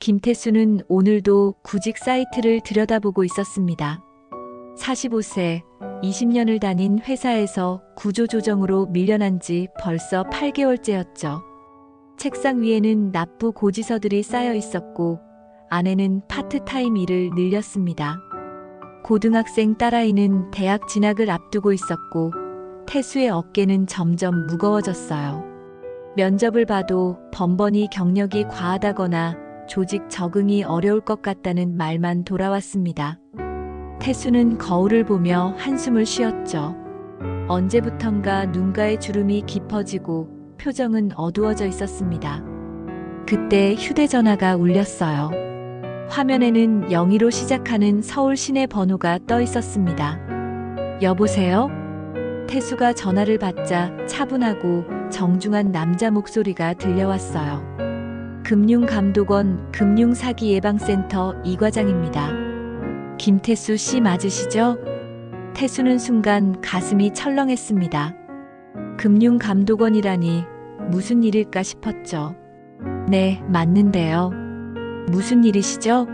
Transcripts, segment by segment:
김태수는 오늘도 구직 사이트를 들여다보고 있었습니다. 45세, 20년을 다닌 회사에서 구조조정으로 밀려난 지 벌써 8개월째였죠. 책상 위에는 납부 고지서들이 쌓여 있었고 아내는 파트타임 일을 늘렸습니다. 고등학생 딸아이는 대학 진학을 앞두고 있었고 태수의 어깨는 점점 무거워졌어요. 면접을 봐도 번번이 경력이 과하다거나 조직 적응이 어려울 것 같다는 말만 돌아왔습니다. 태수는 거울을 보며 한숨을 쉬었죠. 언제부턴가 눈가의 주름이 깊어지고 표정은 어두워져 있었습니다. 그때 휴대전화가 울렸어요. 화면에는 02로 시작하는 서울 시내 번호가 떠 있었습니다. 여보세요? 태수가 전화를 받자 차분하고 정중한 남자 목소리가 들려왔어요. 금융감독원 금융사기예방센터 이 과장입니다. 김태수 씨 맞으시죠? 태수는 순간 가슴이 철렁했습니다. 금융감독원이라니 무슨 일일까 싶었죠. 네, 맞는데요. 무슨 일이시죠?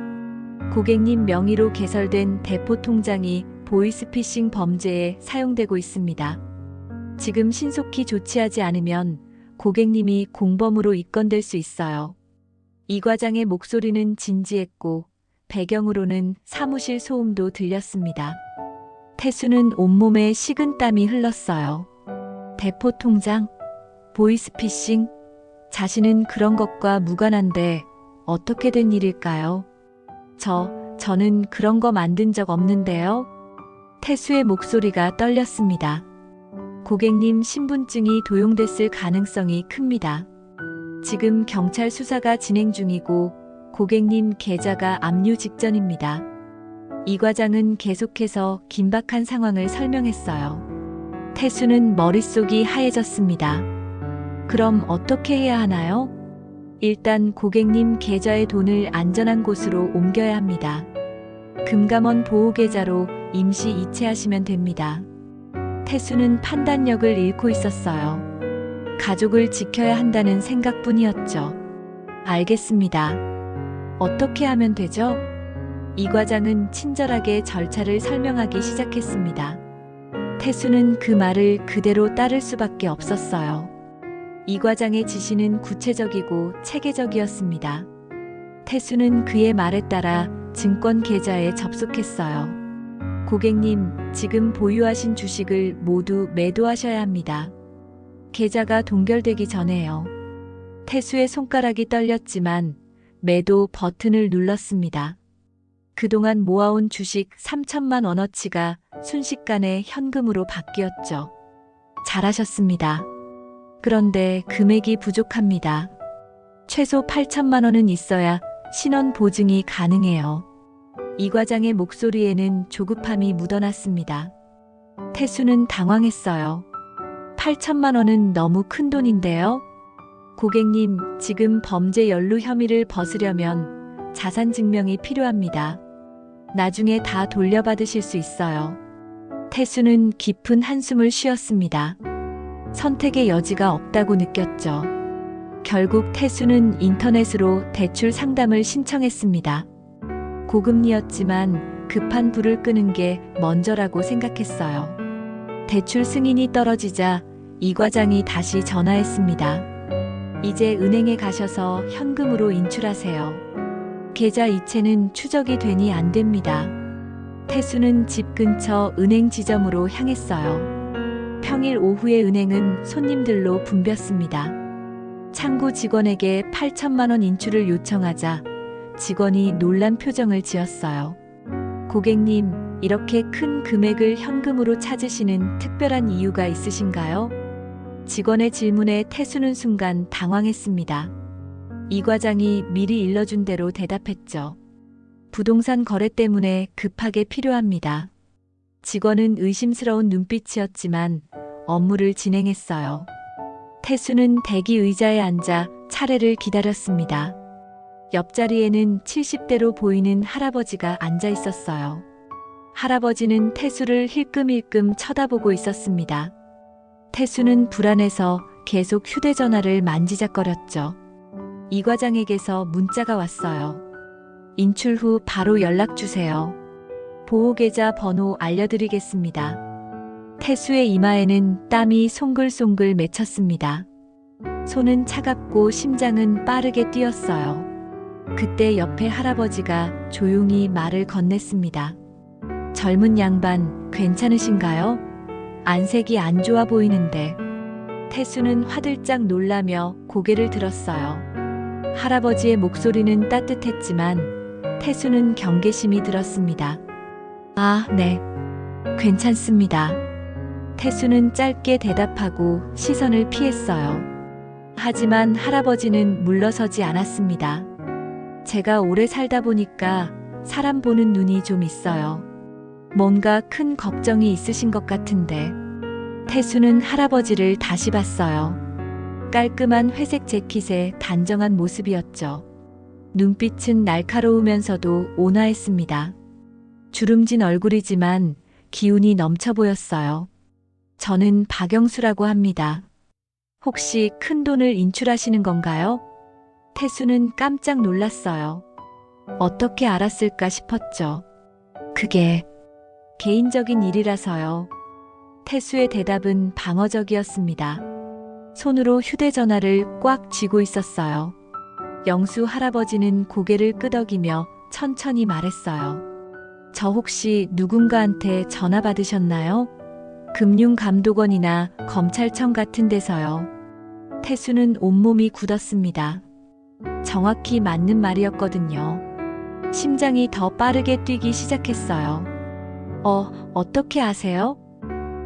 고객님 명의로 개설된 대포 통장이 보이스피싱 범죄에 사용되고 있습니다. 지금 신속히 조치하지 않으면 고객님이 공범으로 입건될 수 있어요. 이 과장의 목소리는 진지했고 배경으로는 사무실 소음도 들렸습니다. 태수는 온몸에 식은땀이 흘렀어요. 대포 통장, 보이스피싱, 자신은 그런 것과 무관한데 어떻게 된 일일까요? 저는 그런 거 만든 적 없는데요. 태수의 목소리가 떨렸습니다. 고객님 신분증이 도용됐을 가능성이 큽니다. 지금 경찰 수사가 진행 중이고 고객님 계좌가 압류 직전입니다. 이 과장은 계속해서 긴박한 상황을 설명했어요. 태수는 머릿속이 하얘졌습니다. 그럼 어떻게 해야 하나요? 일단 고객님 계좌의 돈을 안전한 곳으로 옮겨야 합니다. 금감원 보호계좌로 임시 이체하시면 됩니다. 태수는 판단력을 잃고 있었어요. 가족을 지켜야 한다는 생각뿐이었죠. 알겠습니다. 어떻게 하면 되죠? 이 과장은 친절하게 절차를 설명하기 시작했습니다. 태수는 그 말을 그대로 따를 수밖에 없었어요. 이 과장의 지시는 구체적이고 체계적이었습니다. 태수는 그의 말에 따라 증권 계좌에 접속했어요. 고객님, 지금 보유하신 주식을 모두 매도하셔야 합니다. 계좌가 동결되기 전에요. 태수의 손가락이 떨렸지만 매도 버튼을 눌렀습니다. 그동안 모아온 주식 3천만 원어치가 순식간에 현금으로 바뀌었죠. 잘하셨습니다. 그런데 금액이 부족합니다. 최소 8천만 원은 있어야 신원 보증이 가능해요. 이 과장의 목소리에는 조급함이 묻어났습니다. 태수는 당황했어요. 8천만 원은 너무 큰 돈인데요. 고객님, 지금 범죄 연루 혐의를 벗으려면 자산 증명이 필요합니다. 나중에 다 돌려받으실 수 있어요. 태수는 깊은 한숨을 쉬었습니다. 선택의 여지가 없다고 느꼈죠. 결국 태수는 인터넷으로 대출 상담을 신청했습니다. 고금리였지만 급한 불을 끄는 게 먼저라고 생각했어요. 대출 승인이 떨어지자 이 과장이 다시 전화했습니다. 이제 은행에 가셔서 현금으로 인출하세요. 계좌 이체는 추적이 되니 안 됩니다. 태수는 집 근처 은행 지점으로 향했어요. 평일 오후에 은행은 손님들로 붐볐습니다. 창구 직원에게 8천만 원 인출을 요청하자 직원이 놀란 표정을 지었어요. 고객님, 이렇게 큰 금액을 현금으로 찾으시는 특별한 이유가 있으신가요? 직원의 질문에 태수는 순간 당황했습니다. 이 과장이 미리 일러준 대로 대답했죠. 부동산 거래 때문에 급하게 필요합니다. 직원은 의심스러운 눈빛이었지만 업무를 진행했어요. 태수는 대기 의자에 앉아 차례를 기다렸습니다. 옆자리에는 70대로 보이는 할아버지가 앉아 있었어요. 할아버지는 태수를 힐끔힐끔 쳐다보고 있었습니다. 태수는 불안해서 계속 휴대전화를 만지작거렸죠. 이 과장에게서 문자가 왔어요. 인출 후 바로 연락 주세요. 보호계좌 번호 알려드리겠습니다. 태수의 이마에는 땀이 송글송글 맺혔습니다. 손은 차갑고 심장은 빠르게 뛰었어요. 그때 옆에 할아버지가 조용히 말을 건넸습니다. 젊은 양반, 괜찮으신가요? 안색이 안 좋아 보이는데. 태수는 화들짝 놀라며 고개를 들었어요. 할아버지의 목소리는 따뜻했지만 태수는 경계심이 들었습니다. 아, 네. 괜찮습니다. 태수는 짧게 대답하고 시선을 피했어요. 하지만 할아버지는 물러서지 않았습니다. 제가 오래 살다 보니까 사람 보는 눈이 좀 있어요. 뭔가 큰 걱정이 있으신 것 같은데. 태수는 할아버지를 다시 봤어요. 깔끔한 회색 재킷에 단정한 모습이었죠. 눈빛은 날카로우면서도 온화했습니다. 주름진 얼굴이지만 기운이 넘쳐 보였어요. 저는 박영수라고 합니다. 혹시 큰 돈을 인출하시는 건가요? 태수는 깜짝 놀랐어요. 어떻게 알았을까 싶었죠. 그게 개인적인 일이라서요. 태수의 대답은 방어적이었습니다. 손으로 휴대전화를 꽉 쥐고 있었어요. 영수 할아버지는 고개를 끄덕이며 천천히 말했어요. 저 혹시 누군가한테 전화 받으셨나요? 금융감독원이나 검찰청 같은 데서요. 태수는 온몸이 굳었습니다. 정확히 맞는 말이었거든요. 심장이 더 빠르게 뛰기 시작했어요. 어떻게 아세요?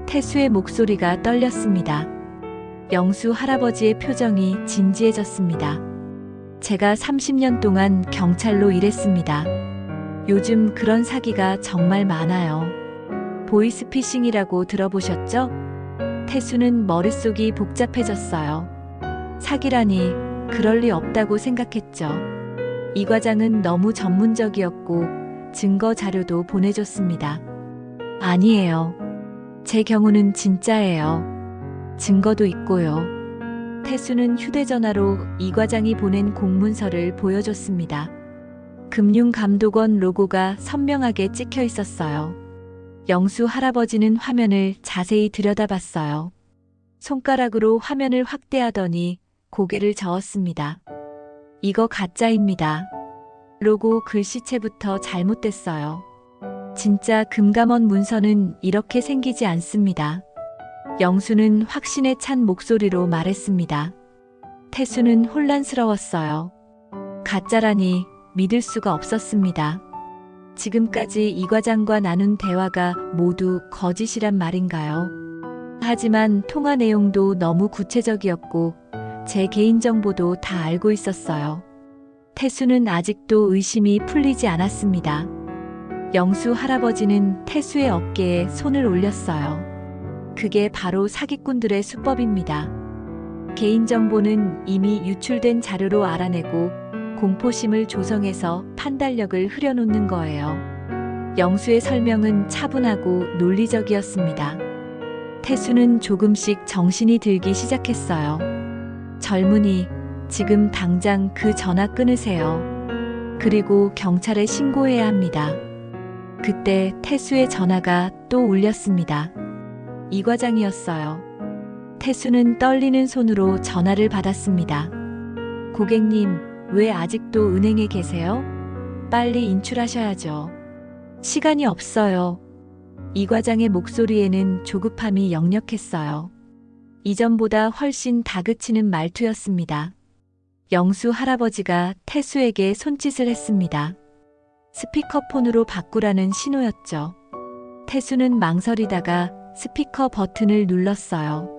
태수의 목소리가 떨렸습니다. 영수 할아버지의 표정이 진지해졌습니다. 제가 30년 동안 경찰로 일했습니다. 요즘 그런 사기가 정말 많아요. 보이스피싱이라고 들어보셨죠? 태수는 머릿속이 복잡해졌어요. 사기라니 그럴 리 없다고 생각했죠. 이 과장은 너무 전문적이었고 증거 자료도 보내줬습니다. 아니에요. 제 경우는 진짜예요. 증거도 있고요. 태수는 휴대전화로 이 과장이 보낸 공문서를 보여줬습니다. 금융감독원 로고가 선명하게 찍혀 있었어요. 영수 할아버지는 화면을 자세히 들여다봤어요. 손가락으로 화면을 확대하더니 고개를 저었습니다. 이거 가짜입니다. 로고 글씨체부터 잘못됐어요. 진짜 금감원 문서는 이렇게 생기지 않습니다. 영수는 확신에 찬 목소리로 말했습니다. 태수는 혼란스러웠어요. 가짜라니 믿을 수가 없었습니다. 지금까지 이 과장과 나눈 대화가 모두 거짓이란 말인가요? 하지만 통화 내용도 너무 구체적이었고 제 개인정보도 다 알고 있었어요. 태수는 아직도 의심이 풀리지 않았습니다. 영수 할아버지는 태수의 어깨에 손을 올렸어요. 그게 바로 사기꾼들의 수법입니다. 개인정보는 이미 유출된 자료로 알아내고 공포심을 조성해서 판단력을 흐려놓는 거예요. 영수의 설명은 차분하고 논리적이었습니다. 태수는 조금씩 정신이 들기 시작했어요. 젊은이, 지금 당장 그 전화 끊으세요. 그리고 경찰에 신고해야 합니다. 그때 태수의 전화가 또 울렸습니다. 이 과장이었어요. 태수는 떨리는 손으로 전화를 받았습니다. 고객님, 왜 아직도 은행에 계세요? 빨리 인출하셔야죠. 시간이 없어요. 이 과장의 목소리에는 조급함이 역력했어요. 이전보다 훨씬 다그치는 말투였습니다. 영수 할아버지가 태수에게 손짓을 했습니다. 스피커폰으로 바꾸라는 신호였죠. 태수는 망설이다가 스피커 버튼을 눌렀어요.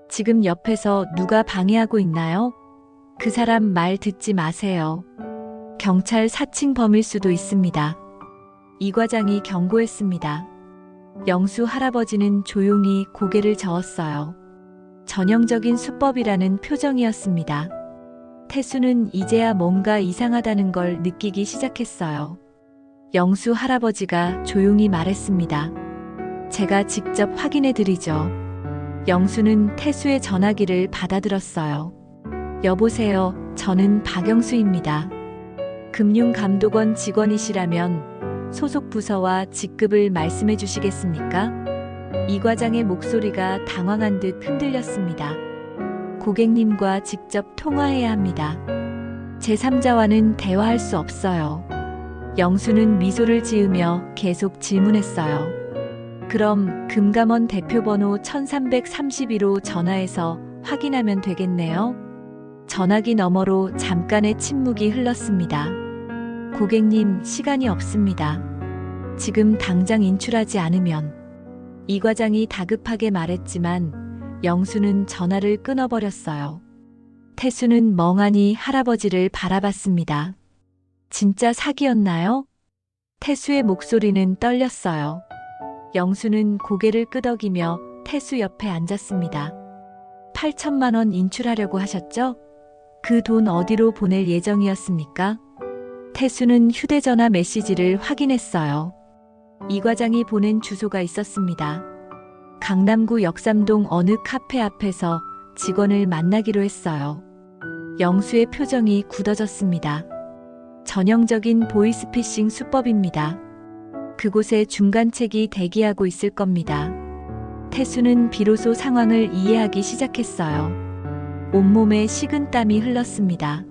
지금 옆에서 누가 방해하고 있나요? 그 사람 말 듣지 마세요. 경찰 사칭 범일 수도 있습니다. 이 과장이 경고했습니다. 영수 할아버지는 조용히 고개를 저었어요. 전형적인 수법이라는 표정이었습니다. 태수는 이제야 뭔가 이상하다는 걸 느끼기 시작했어요. 영수 할아버지가 조용히 말했습니다. 제가 직접 확인해 드리죠. 영수는 태수의 전화기를 받아들었어요. 여보세요. 저는 박영수입니다. 금융감독원 직원이시라면 소속 부서와 직급을 말씀해 주시겠습니까? 이 과장의 목소리가 당황한 듯 흔들렸습니다. 고객님과 직접 통화해야 합니다. 제3자와는 대화할 수 없어요. 영수는 미소를 지으며 계속 질문했어요. 그럼 금감원 대표번호 1332로 전화해서 확인하면 되겠네요. 전화기 너머로 잠깐의 침묵이 흘렀습니다. 고객님, 시간이 없습니다. 지금 당장 인출하지 않으면. 이 과장이 다급하게 말했지만 영수는 전화를 끊어버렸어요. 태수는 멍하니 할아버지를 바라봤습니다. 진짜 사기였나요? 태수의 목소리는 떨렸어요. 영수는 고개를 끄덕이며 태수 옆에 앉았습니다. 8천만 원 인출하려고 하셨죠? 그 돈 어디로 보낼 예정이었습니까? 태수는 휴대전화 메시지를 확인했어요. 이 과장이 보낸 주소가 있었습니다. 강남구 역삼동 어느 카페 앞에서 직원을 만나기로 했어요. 영수의 표정이 굳어졌습니다. 전형적인 보이스피싱 수법입니다. 그곳에 중간책이 대기하고 있을 겁니다. 태수는 비로소 상황을 이해하기 시작했어요. 온몸에 식은땀이 흘렀습니다.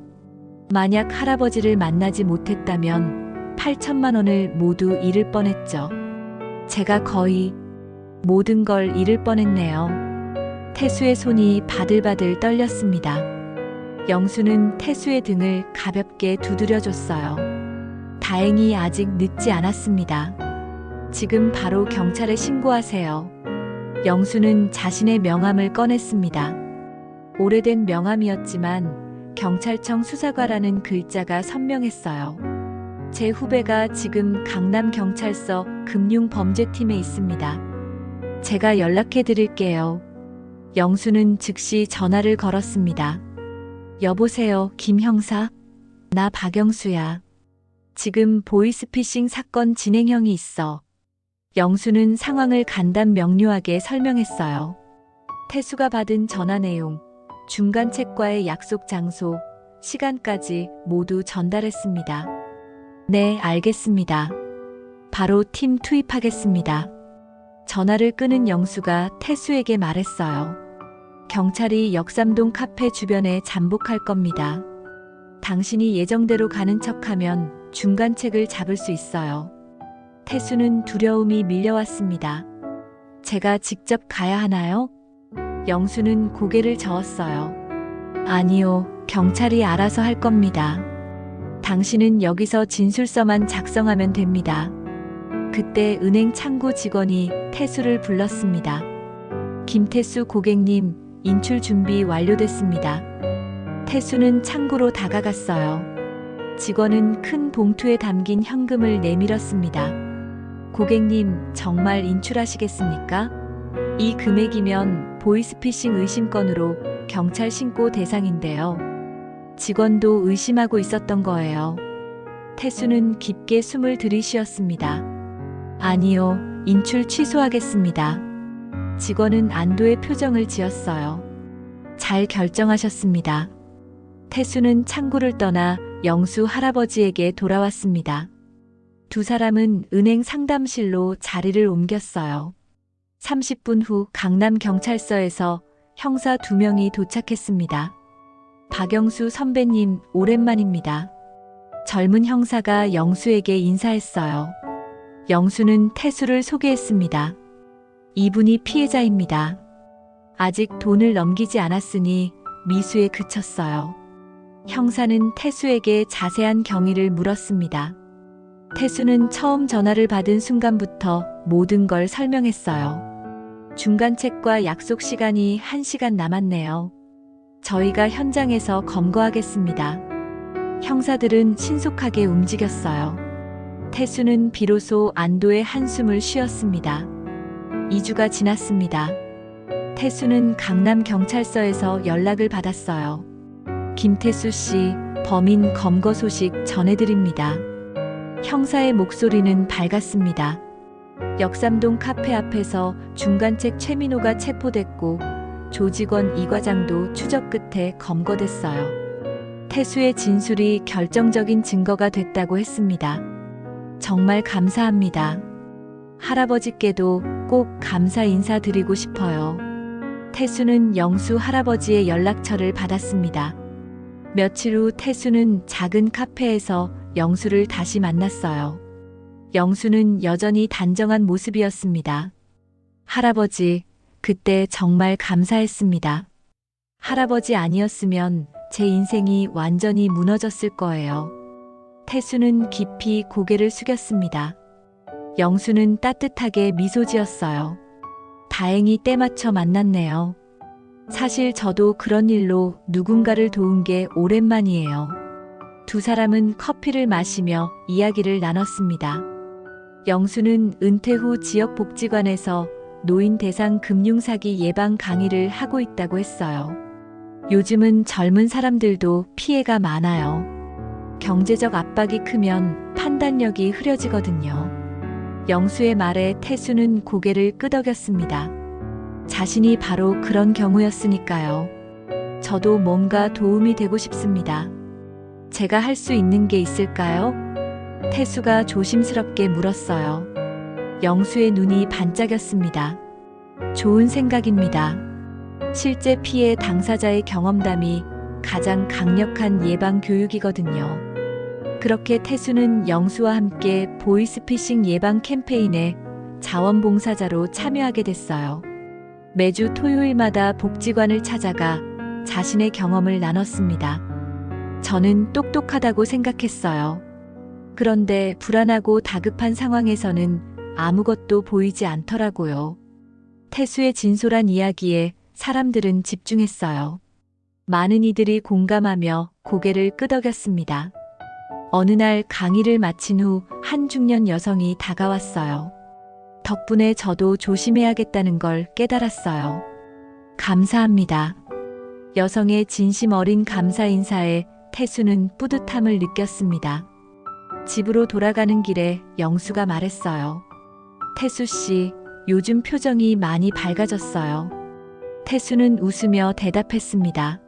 만약 할아버지를 만나지 못했다면 8천만 원을 모두 잃을 뻔했죠. 제가 거의 모든 걸 잃을 뻔했네요. 태수의 손이 바들바들 떨렸습니다. 영수는 태수의 등을 가볍게 두드려줬어요. 다행히 아직 늦지 않았습니다. 지금 바로 경찰에 신고하세요. 영수는 자신의 명함을 꺼냈습니다. 오래된 명함이었지만 경찰청 수사과라는 글자가 선명했어요. 제 후배가 지금 강남경찰서 금융범죄팀에 있습니다. 제가 연락해 드릴게요. 영수는 즉시 전화를 걸었습니다. 여보세요, 김 형사? 나 박영수야. 지금 보이스피싱 사건 진행형이 있어. 영수는 상황을 간단 명료하게 설명했어요. 태수가 받은 전화 내용, 중간책과의 약속 장소, 시간까지 모두 전달했습니다. 네, 알겠습니다. 바로 팀 투입하겠습니다. 전화를 끊은 영수가 태수에게 말했어요. 경찰이 역삼동 카페 주변에 잠복할 겁니다. 당신이 예정대로 가는 척하면 중간책을 잡을 수 있어요. 태수는 두려움이 밀려왔습니다. 제가 직접 가야 하나요? 영수는 고개를 저었어요. 아니요, 경찰이 알아서 할 겁니다. 당신은 여기서 진술서만 작성하면 됩니다. 그때 은행 창구 직원이 태수를 불렀습니다. 김태수 고객님, 인출 준비 완료됐습니다. 태수는 창구로 다가갔어요. 직원은 큰 봉투에 담긴 현금을 내밀었습니다. 고객님, 정말 인출하시겠습니까? 이 금액이면 보이스피싱 의심건으로 경찰 신고 대상인데요. 직원도 의심하고 있었던 거예요. 태수는 깊게 숨을 들이쉬었습니다. 아니요, 인출 취소하겠습니다. 직원은 안도의 표정을 지었어요. 잘 결정하셨습니다. 태수는 창구를 떠나 영수 할아버지에게 돌아왔습니다. 두 사람은 은행 상담실로 자리를 옮겼어요. 30분 후 강남경찰서에서 형사 2명이 도착했습니다. 박영수 선배님, 오랜만입니다. 젊은 형사가 영수에게 인사했어요. 영수는 태수를 소개했습니다. 이분이 피해자입니다. 아직 돈을 넘기지 않았으니 미수에 그쳤어요. 형사는 태수에게 자세한 경위를 물었습니다. 태수는 처음 전화를 받은 순간부터 모든 걸 설명했어요. 중간책과 약속 시간이 1시간 남았네요. 저희가 현장에서 검거하겠습니다. 형사들은 신속하게 움직였어요. 태수는 비로소 안도의 한숨을 쉬었습니다. 2주가 지났습니다. 태수는 강남경찰서에서 연락을 받았어요. 김태수 씨, 범인 검거 소식 전해드립니다. 형사의 목소리는 밝았습니다. 역삼동 카페 앞에서 중간책 최민호가 체포됐고 조직원 이과장도 추적 끝에 검거됐어요. 태수의 진술이 결정적인 증거가 됐다고 했습니다. 정말 감사합니다. 할아버지께도 꼭 감사 인사드리고 싶어요. 태수는 영수 할아버지의 연락처를 받았습니다. 며칠 후 태수는 작은 카페에서 영수를 다시 만났어요. 영수는 여전히 단정한 모습이었습니다. 할아버지, 그때 정말 감사했습니다. 할아버지 아니었으면 제 인생이 완전히 무너졌을 거예요. 태수는 깊이 고개를 숙였습니다. 영수는 따뜻하게 미소 지었어요. 다행히 때맞춰 만났네요. 사실 저도 그런 일로 누군가를 도운 게 오랜만이에요. 두 사람은 커피를 마시며 이야기를 나눴습니다. 영수는 은퇴 후 지역복지관에서 노인 대상 금융사기 예방 강의를 하고 있다고 했어요. 요즘은 젊은 사람들도 피해가 많아요. 경제적 압박이 크면 판단력이 흐려지거든요. 영수의 말에 태수는 고개를 끄덕였습니다. 자신이 바로 그런 경우였으니까요. 저도 뭔가 도움이 되고 싶습니다. 제가 할 수 있는 게 있을까요? 태수가 조심스럽게 물었어요. 영수의 눈이 반짝였습니다. 좋은 생각입니다. 실제 피해 당사자의 경험담이 가장 강력한 예방 교육이거든요. 그렇게 태수는 영수와 함께 보이스피싱 예방 캠페인에 자원봉사자로 참여하게 됐어요. 매주 토요일마다 복지관을 찾아가 자신의 경험을 나눴습니다. 저는 똑똑하다고 생각했어요. 그런데 불안하고 다급한 상황에서는 아무것도 보이지 않더라고요. 태수의 진솔한 이야기에 사람들은 집중했어요. 많은 이들이 공감하며 고개를 끄덕였습니다. 어느 날 강의를 마친 후 한 중년 여성이 다가왔어요. 덕분에 저도 조심해야겠다는 걸 깨달았어요. 감사합니다. 여성의 진심 어린 감사 인사에 태수는 뿌듯함을 느꼈습니다. 집으로 돌아가는 길에 영수가 말했어요. 태수 씨, 요즘 표정이 많이 밝아졌어요. 태수는 웃으며 대답했습니다.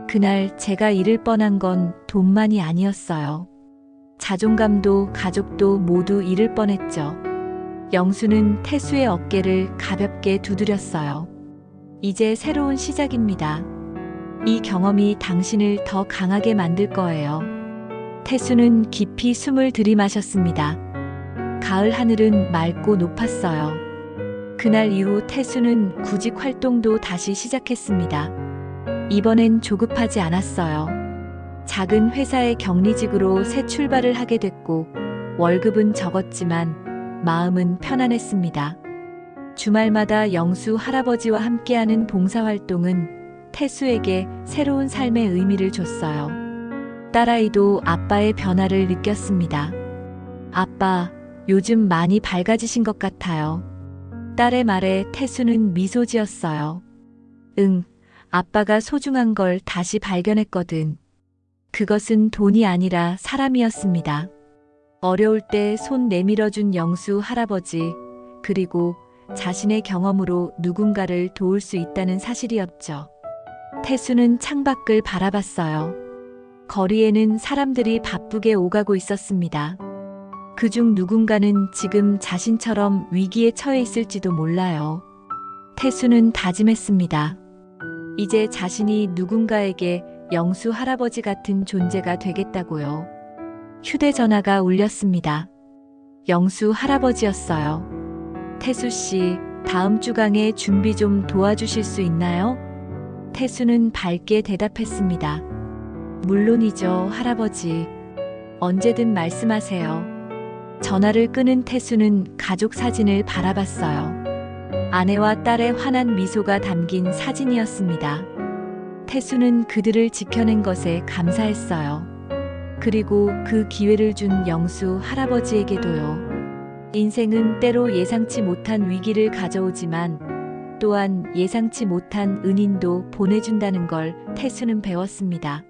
그날 제가 잃을 뻔한 건 돈만이 아니었어요. 자존감도 가족도 모두 잃을 뻔했죠. 영수는 태수의 어깨를 가볍게 두드렸어요. 이제 새로운 시작입니다. 이 경험이 당신을 더 강하게 만들 거예요. 태수는 깊이 숨을 들이마셨습니다. 가을 하늘은 맑고 높았어요. 그날 이후 태수는 구직 활동도 다시 시작했습니다. 이번엔 조급하지 않았어요. 작은 회사의 격리직으로 새 출발을 하게 됐고 월급은 적었지만 마음은 편안했습니다. 주말마다 영수 할아버지와 함께하는 봉사활동은 태수에게 새로운 삶의 의미를 줬어요. 딸아이도 아빠의 변화를 느꼈습니다. 아빠, 요즘 많이 밝아지신 것 같아요. 딸의 말에 태수는 미소 지었어요. 응, 아빠가 소중한 걸 다시 발견했거든. 그것은 돈이 아니라 사람이었습니다. 어려울 때 손 내밀어준 영수 할아버지, 그리고 자신의 경험으로 누군가를 도울 수 있다는 사실이었죠. 태수는 창밖을 바라봤어요. 거리에는 사람들이 바쁘게 오가고 있었습니다. 그중 누군가는 지금 자신처럼 위기에 처해 있을지도 몰라요. 태수는 다짐했습니다. 이제 자신이 누군가에게 영수 할아버지 같은 존재가 되겠다고요. 휴대전화가 울렸습니다. 영수 할아버지였어요. 태수 씨, 다음 주 강의 준비 좀 도와주실 수 있나요? 태수는 밝게 대답했습니다. 물론이죠, 할아버지. 언제든 말씀하세요. 전화를 끊은 태수는 가족 사진을 바라봤어요. 아내와 딸의 환한 미소가 담긴 사진이었습니다. 태수는 그들을 지켜낸 것에 감사했어요. 그리고 그 기회를 준 영수 할아버지에게도요. 인생은 때로 예상치 못한 위기를 가져오지만 또한 예상치 못한 은인도 보내준다는 걸 태수는 배웠습니다.